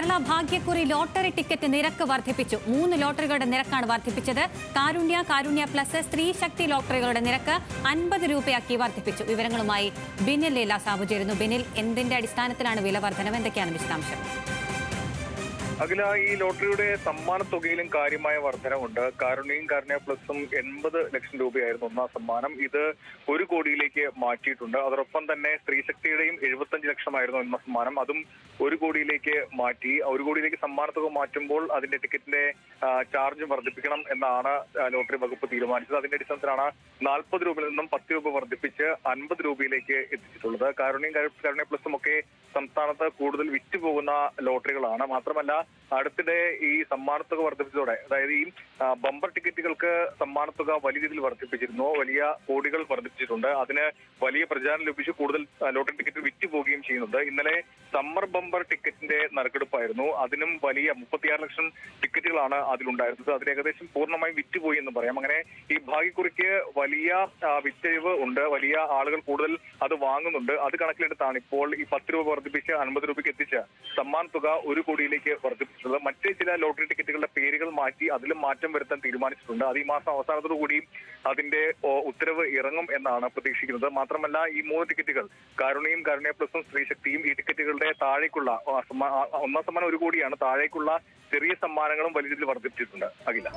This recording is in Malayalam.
കേരള ഭാഗ്യക്കുറി ലോട്ടറി ടിക്കറ്റ് നിരക്ക് വർദ്ധിപ്പിച്ചു. 3 ലോട്ടറികളുടെ നിരക്കാണ് വർദ്ധിപ്പിച്ചത്. കാരുണ്യ പ്ലസ്, സ്ത്രീ ശക്തി ലോട്ടറികളുടെ നിരക്ക് 50 രൂപയാക്കി വർദ്ധിപ്പിച്ചു. വിവരങ്ങളുമായി ബിനിൽ ലീല സാബു ചേരുന്നു. ബിനിൽ, എന്തിന്റെ അടിസ്ഥാനത്തിലാണ് വില വർധനം? എന്തൊക്കെയാണ് വിശദാംശം? അഖില, ഈ ലോട്ടറിയുടെ സമ്മാന തുകയിലും കാര്യമായ വർധനവുണ്ട്. കാരുണ്യ പ്ലസും 80 ലക്ഷം രൂപയായിരുന്നു ഒന്നാം സമ്മാനം. ഇത് 1 കോടിയിലേക്ക് മാറ്റിയിട്ടുണ്ട്. അതോടൊപ്പം തന്നെ സ്ത്രീശക്തിയുടെയും 75 ലക്ഷമായിരുന്നു ഒന്നാം സമ്മാനം. അതും 1 കോടിയിലേക്ക് മാറ്റി. 1 കോടിയിലേക്ക് സമ്മാന തുക മാറ്റുമ്പോൾ അതിന്റെ ടിക്കറ്റിന്റെ ചാർജ് വർദ്ധിപ്പിക്കണം എന്നാണ് ലോട്ടറി വകുപ്പ് തീരുമാനിച്ചത്. അതിന്റെ അടിസ്ഥാനത്തിലാണ് 40 രൂപയിൽ നിന്നും 10 രൂപ വർദ്ധിപ്പിച്ച് 50 രൂപയിലേക്ക് എത്തിച്ചിട്ടുള്ളത്. കാരുണ്യ പ്ലസും ഒക്കെ സംസ്ഥാനത്ത് കൂടുതൽ വിറ്റുപോകുന്ന ലോട്ടറികളാണ്. മാത്രമല്ല, അടുത്തിടെ ഈ സമ്മാനത്തുക വർദ്ധിപ്പിച്ചതോടെ, അതായത് ഈ ബമ്പർ ടിക്കറ്റുകൾക്ക് സമ്മാനത്തുക വലിയ രീതിയിൽ വർദ്ധിപ്പിച്ചിരുന്നു. വലിയ കോടികൾ വർദ്ധിപ്പിച്ചിട്ടുണ്ട്. അതിന് വലിയ പ്രചാരണം ലഭിച്ചു. കൂടുതൽ ലോട്ടറി ടിക്കറ്റ് വിറ്റുപോവുകയും ചെയ്യുന്നുണ്ട്. ഇന്നലെ സമ്മർ ബമ്പർ ടിക്കറ്റിന്റെ നറുക്കെടുപ്പായിരുന്നു. അതിനും വലിയ 36 ലക്ഷം ടിക്കറ്റുകളാണ് അതിലുണ്ടായിരുന്നത്. അതിൽ ഏകദേശം പൂർണ്ണമായും വിറ്റുപോയി എന്ന് പറയാം. അങ്ങനെ ഈ ഭാഗ്യക്കുറിക്ക് വലിയ വിറ്റഴിവ് ഉണ്ട്. വലിയ ആളുകൾ കൂടുതൽ അത് വാങ്ങുന്നുണ്ട്. അത് കണക്കിലെടുത്താണ് ഇപ്പോൾ ഈ 10 രൂപ വർദ്ധിപ്പിച്ച് 50 രൂപയ്ക്ക് എത്തിച്ച സമ്മാന തുക 1 കോടിയിലേക്ക് വർദ്ധിപ്പിച്ചത്. മറ്റ് ചില ലോട്ടറി ടിക്കറ്റുകളുടെ പേരുകൾ മാറ്റി അതിലും മാറ്റം വരുത്താൻ തീരുമാനിച്ചിട്ടുണ്ട്. അത് ഈ മാസം അവസാനത്തോടുകൂടി അതിന്റെ ഉത്തരവ് ഇറങ്ങും എന്നാണ് പ്രതീക്ഷിക്കുന്നത്. മാത്രമല്ല, ഈ 3 ടിക്കറ്റുകൾ കാരുണ്യ പ്ലസും സ്ത്രീശക്തിയും ഈ ടിക്കറ്റുകളുടെ താഴേക്കുള്ള ഒന്നാം സമ്മാനം 1 കോടിയാണ്. താഴേക്കുള്ള ചെറിയ സമ്മാനങ്ങളും വലിയ രീതിയിൽ വർദ്ധിപ്പിച്ചിട്ടുണ്ട്. അഖില.